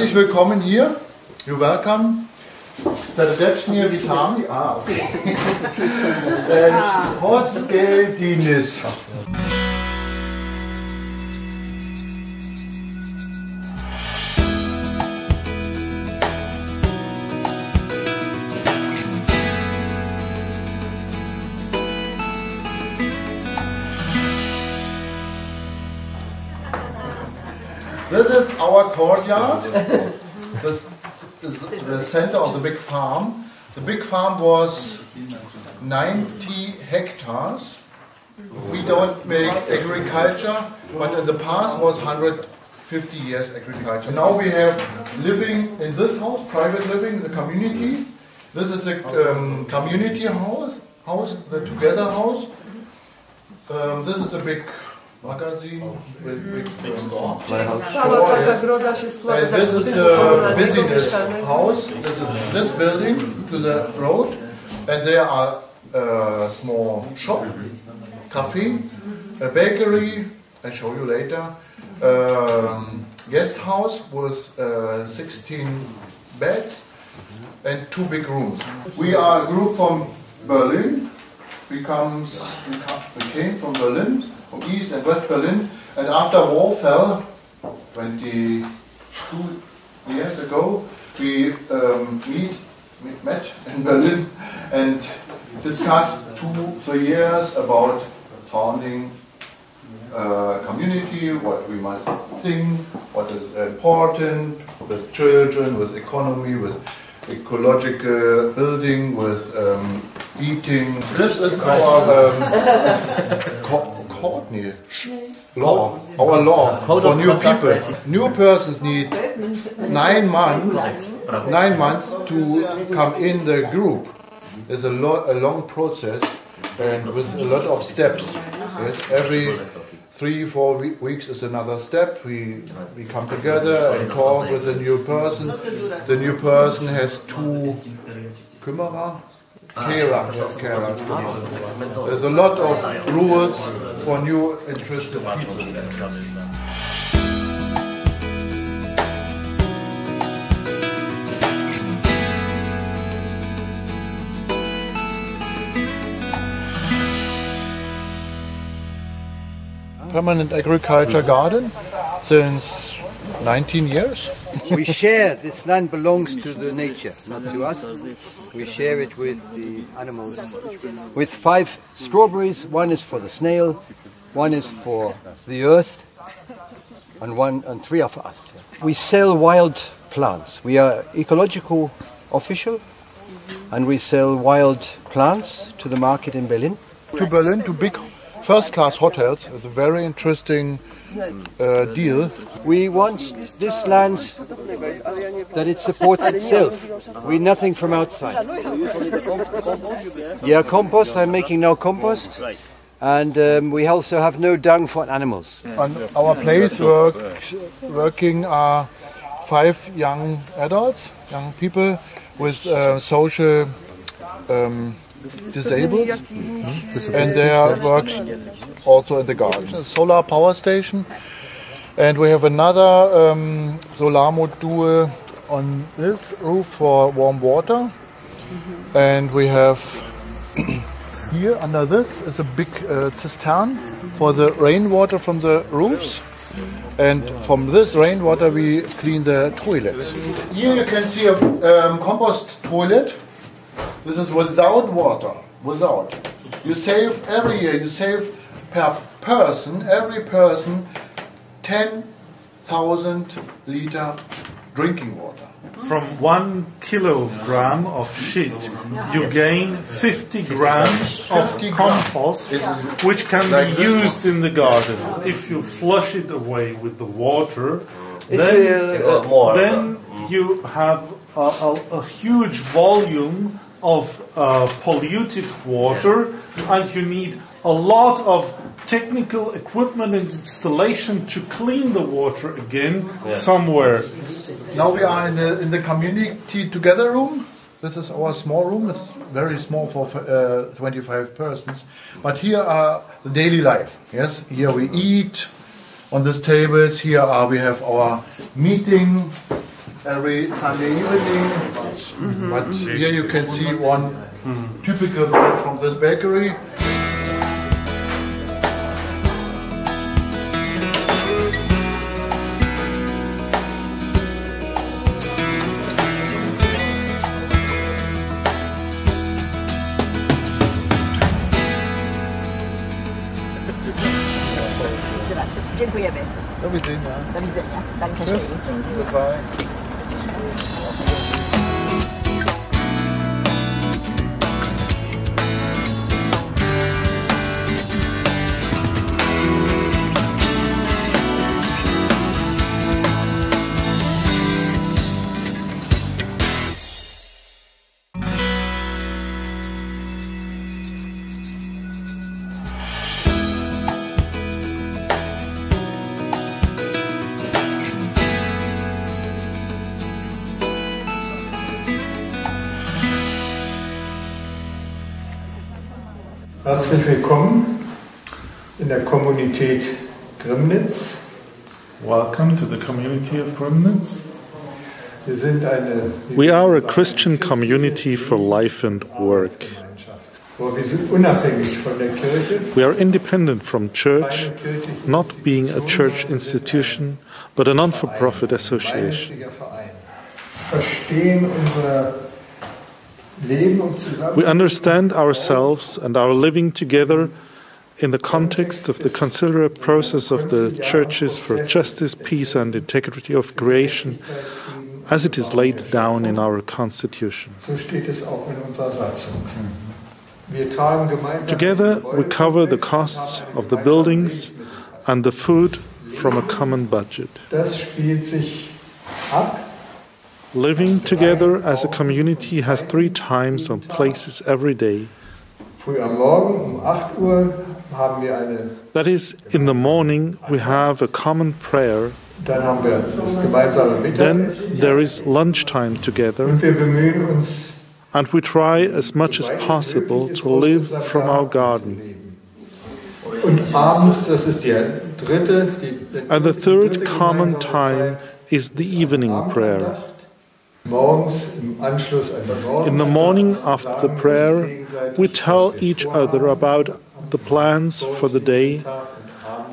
Herzlich willkommen hier. You're welcome. Serdecznie witamy. Okay. Hosgeldinis. This is our courtyard. This is the center of the big farm. The big farm was 90 hectares. We don't make agriculture, but in the past was 150 years agriculture. Now we have living in this house, private living in the community. This is a community house, the together house. This is a big magazine, big store. And this is a business house. This is this building to the road, and there are a small shop, cafe, a bakery. I'll show you later. Guest house with 16 beds and 2 big rooms. We are a group from Berlin. We came from Berlin, from East and West Berlin, and after war fell, 22 years ago, we met in Berlin and discussed 2-3 years about founding a community, what we must think, what is important with children, with economy, with ecological building, with eating. This is our law, our law for new people. New persons need 9 months to come in the group. It's a long process and with a lot of steps. Yes, every 3-4 weeks is another step. We come together and talk with the new person. The new person has 2 kümmerer. Carer. There's a lot of rules for new interested people. Permanent agriculture garden since 19 years. We share, this land belongs to the nature, not to us. We share it with the animals. With 5 strawberries, 1 is for the snail, 1 is for the earth, and 3 are for us. We sell wild plants. We are ecological official, and we sell wild plants to the market in Berlin. To Berlin, to big first-class hotels. It's a very interesting deal. We want this land that it supports itself. We nothing from outside. Yeah, compost. I'm making now compost, and we also have no dung for animals. On our place working are 5 young adults, young people with social disabled, and their works also in the garden. A solar power station, and we have another solar module on this roof for warm water, and we have here under this is a big cistern for the rainwater from the roofs, and from this rainwater we clean the toilets. Here you can see a compost toilet. This is without water, without. You save every year, you save per person, every person, 10,000 liter drinking water. From 1 kilogram of shit, you gain 50 grams of compost, which can be used in the garden. If you flush it away with the water, then you have a huge volume of polluted water, and you need a lot of technical equipment and installation to clean the water again somewhere. Now we are in the community together room. This is our small room. It's very small for 25 persons. But here are the daily life. Yes, here we eat on these tables. Here we have our meeting every Sunday evening. But here you can see one typical bread from this bakery. Dziękujemy. Do widzenia. Do widzenia. Dankeschön. Goodbye. Herzlich willkommen in der Kommunität Grimnitz. Welcome to the community of Grimnitz. We are a Christian community for life and work. Wir sind unabhängig von der Kirche. We are independent from church, not being a church institution, but a non-for-profit association. Verstehen unser Leben und We understand ourselves and our living together in the context of the conciliar process of the churches for justice, peace and integrity of creation, as it is laid down in our constitution. So steht es auch in unserer Satzung. Wir tragen gemeinsam Together we cover the costs of the buildings and the food from a common budget. Das spielt sich ab. Living together as a community has 3 times and places every day. Früh am Morgen 8 Uhr haben wir eine. That is, in the morning we have a common prayer. Dann haben wir das gemeinsame Then Mittagessen. there is lunchtime together. Und wir bemühen uns, and we try as much as possible to live from our garden. Und abends, das ist die dritte. And the third common time is the evening prayer. Morgens im Anschluss an der In the morning after the prayer, we tell each other about the plans for the day,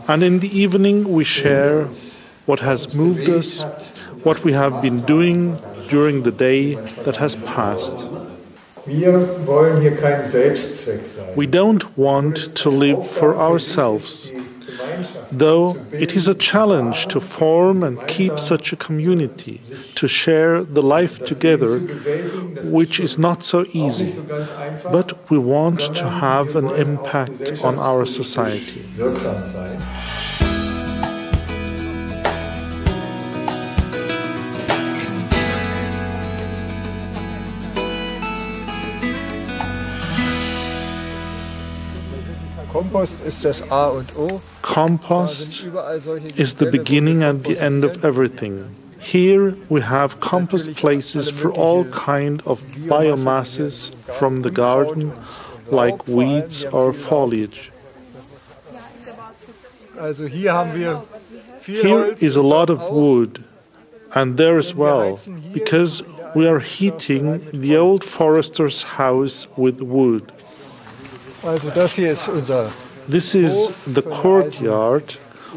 and in the evening we share what has moved us, what we have been doing during the day that has passed. Wir wollen hier kein Selbstzweck sein. We don't want to live for ourselves, though it is a challenge to form and keep such a community, to share the life together, which is not so easy, but we want to have an impact on our society. Wirksam sein. Kompost ist das A und O. Compost is the beginning and the end of everything. Here we have compost places for all kind of biomasses from the garden, like weeds or foliage. Also hier haben wir viel Here Holz is a lot of wood, and there as well, because we are heating the old forester's house with wood. Also das hier ist unser This is the courtyard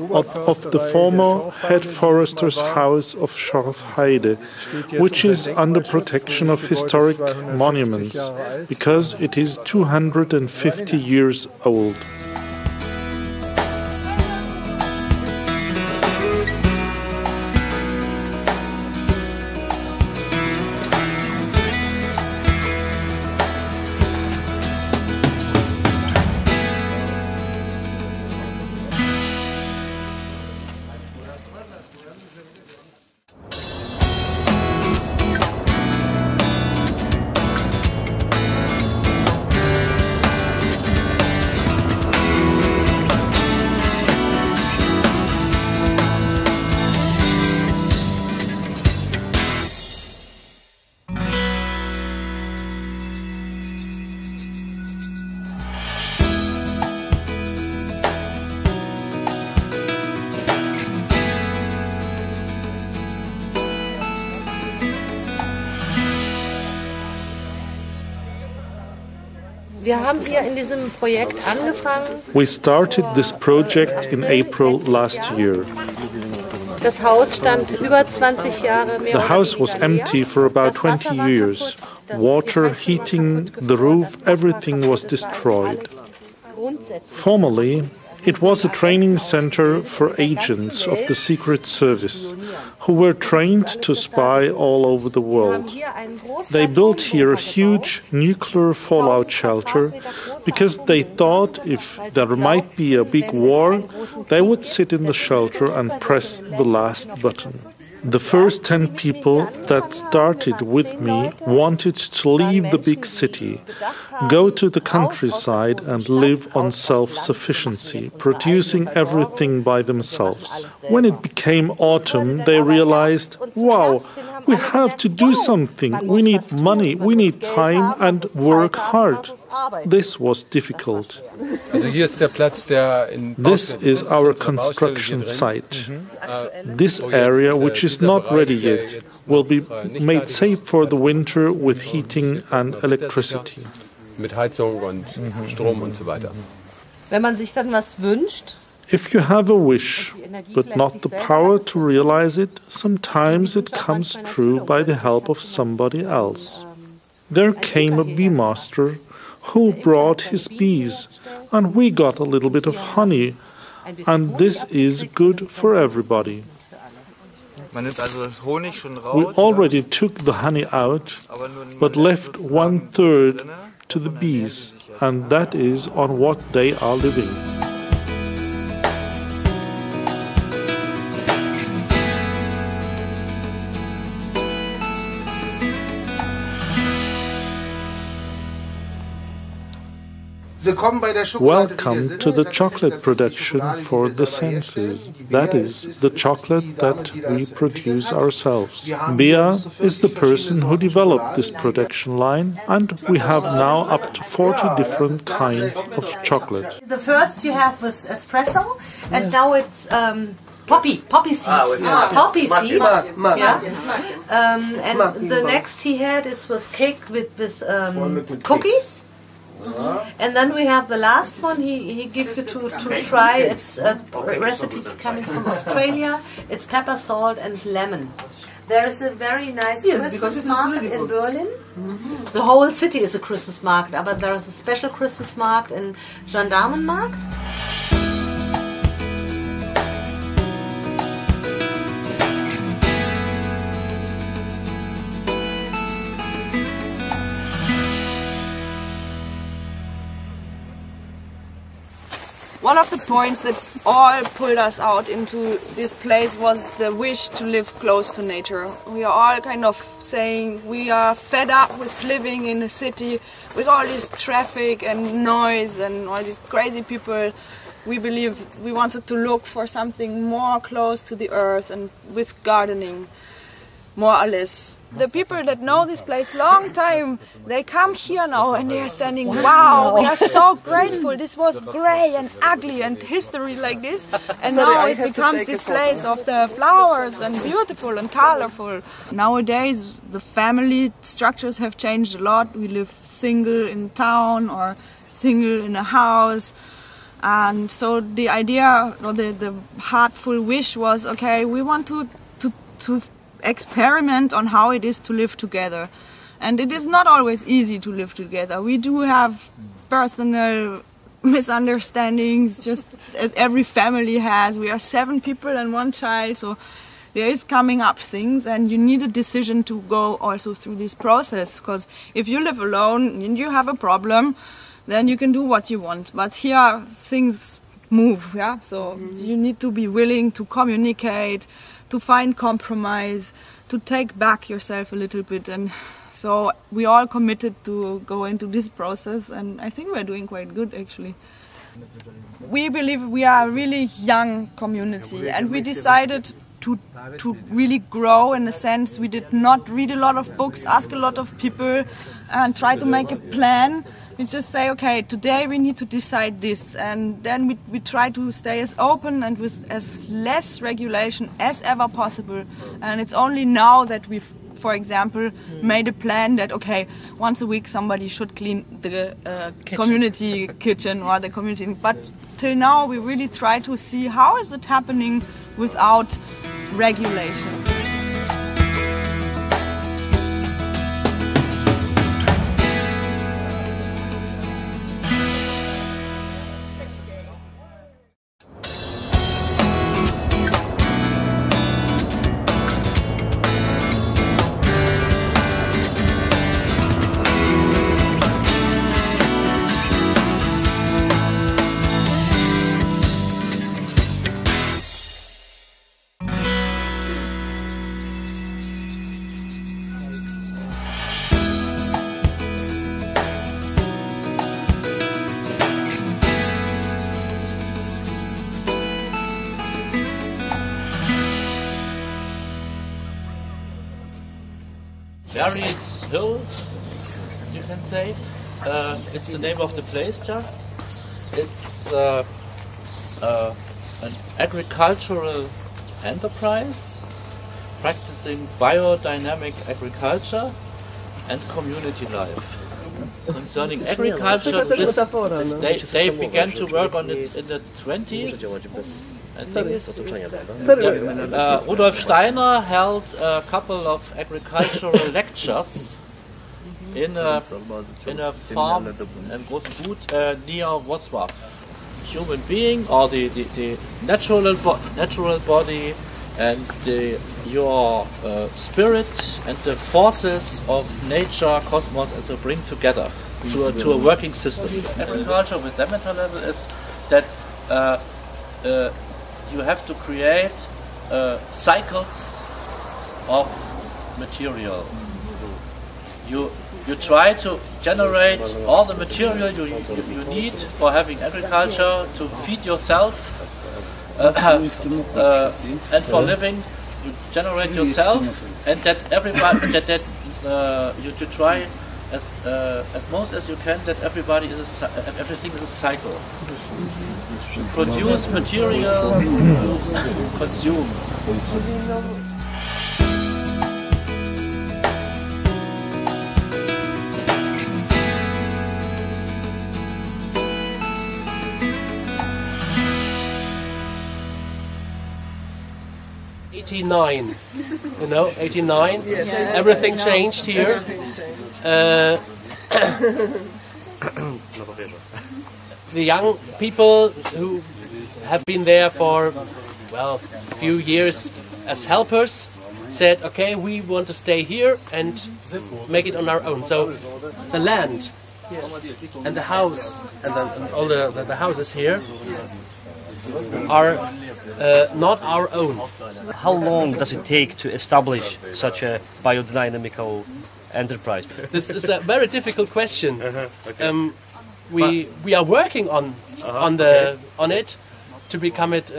of the former head forester's house of Schorfheide, which is under protection of historic monuments, because it is 250 years old. Wir haben hier in diesem Projekt angefangen. We started this project in April last year. Das Haus stand über 20 Jahre mehr The house was empty for about 20 years. Water, heating, the roof, everything was destroyed. Formerly, it was a training center for agents of the Secret Service, who were trained to spy all over the world. They built here a huge nuclear fallout shelter because they thought if there might be a big war, they would sit in the shelter and press the last button. The first 10 people that started with me wanted to leave the big city, go to the countryside and live on self-sufficiency, producing everything by themselves. When it became autumn, they realized, wow, we have to do something. We need money, we need time and work hard. This was difficult. This is our construction site. This area, which is not ready yet, will be made safe for the winter with heating and electricity. Mit Heizung und Strom und so weiter. Wenn man sich dann was wünscht, if you have a wish, but not the power to realize it, sometimes it comes true by the help of somebody else. There came a bee master who brought his bees, and we got a little bit of honey, and this is good for everybody. We already took the honey out, but left 1/3 to the bees, and that is on what they are living. Welcome to the chocolate production for the senses. That is, the chocolate that we produce ourselves. Bea is the person who developed this production line, and we have now up to 40 different kinds of chocolate. The first you have was espresso, and now it's poppy seed. Poppy seed. Yeah. And the next he had is with cake with cookies. And then we have the last one he gave you to try. It's recipes coming from Australia. It's pepper, salt and lemon. There is a very nice Christmas market in Berlin. The whole city is a Christmas market, but there is a special Christmas market in Gendarmenmarkt. One of the points that all pulled us out into this place was the wish to live close to nature. We are all kind of saying we are fed up with living in a city with all this traffic and noise and all these crazy people. We believe we wanted to look for something more close to the earth and with gardening, more or less. The people that know this place long time, they come here now and they are standing, wow, we are so grateful, this was grey and ugly and history like this, and now it becomes this place of the flowers and beautiful and colorful. Nowadays the family structures have changed a lot. We live single in town or single in a house, and so the idea or the heartful wish was, okay, we want to experiment on how it is to live together. And it is not always easy to live together. We do have personal misunderstandings, just as every family has. We are 7 people and 1 child, so there is coming up things, and you need a decision to go also through this process, because if you live alone and you have a problem, then you can do what you want. But here things move, yeah? So you need to be willing to communicate, to find compromise, to take back yourself a little bit, and so we all committed to go into this process, and I think we're doing quite good actually. We believe we are a really young community, and we decided to really grow in a sense. We did not read a lot of books, ask a lot of people, and try to make a plan. We just say, okay, today we need to decide this, and then we try to stay as open and with as less regulation as ever possible. And it's only now that we for example, made a plan that, okay, once a week somebody should clean the community kitchen or the community. But till now we really try to see how is it happening without regulation. Various hills, you can say. It's the name of the place just. It's an agricultural enterprise practicing biodynamic agriculture and community life. Concerning agriculture, they began to work on it in the 20s. I think Rudolf Steiner held a couple of agricultural lectures in a farm in Großen Gut near Wrocław. Human being, or the natural body, and your spirit and the forces of nature, cosmos, and so bring together to a working system. Agriculture with Demeter level is that you have to create cycles of material. You try to generate all the material you need for having agriculture, to feed yourself, and for living. You generate yourself, and that everybody you try as most as you can that everything is a cycle. Produce material, consume. '89, you know, '89. Everything changed here. The young people who have been there for, well, a few years as helpers said, okay, we want to stay here and make it on our own. So the land and the house and all the houses here are not our own. How long does it take to establish such a biodynamical enterprise? This is a very difficult question. We are working on it to become it.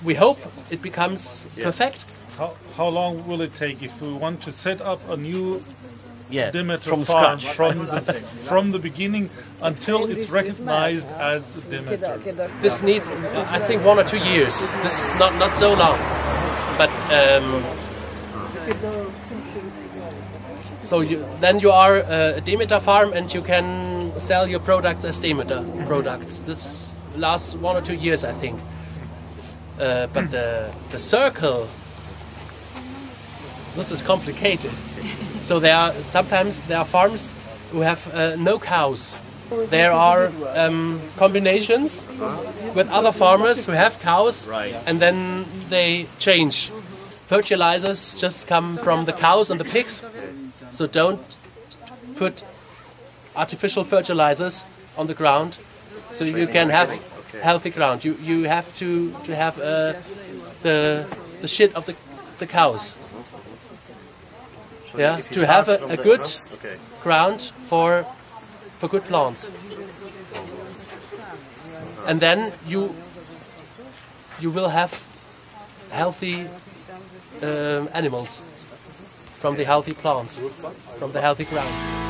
We hope it becomes perfect. How long will it take if we want to set up a new Demeter from farm scratch. from the beginning until it's recognized as the Demeter? This needs, I think, 1 or 2 years. This is not so long, but so then you are a Demeter farm and you can sell your products as Demeter products. This lasts 1 or 2 years, I think. But the circle, this is complicated. So sometimes there are farms who have no cows. There are combinations with other farmers who have cows, and then they change. Fertilizers just come from the cows and the pigs, so don't put artificial fertilizers on the ground, so you can have healthy ground. You have to have the shit of the cows. Yeah, to have a good ground for good plants, and then you will have healthy animals from the healthy plants, from the healthy ground.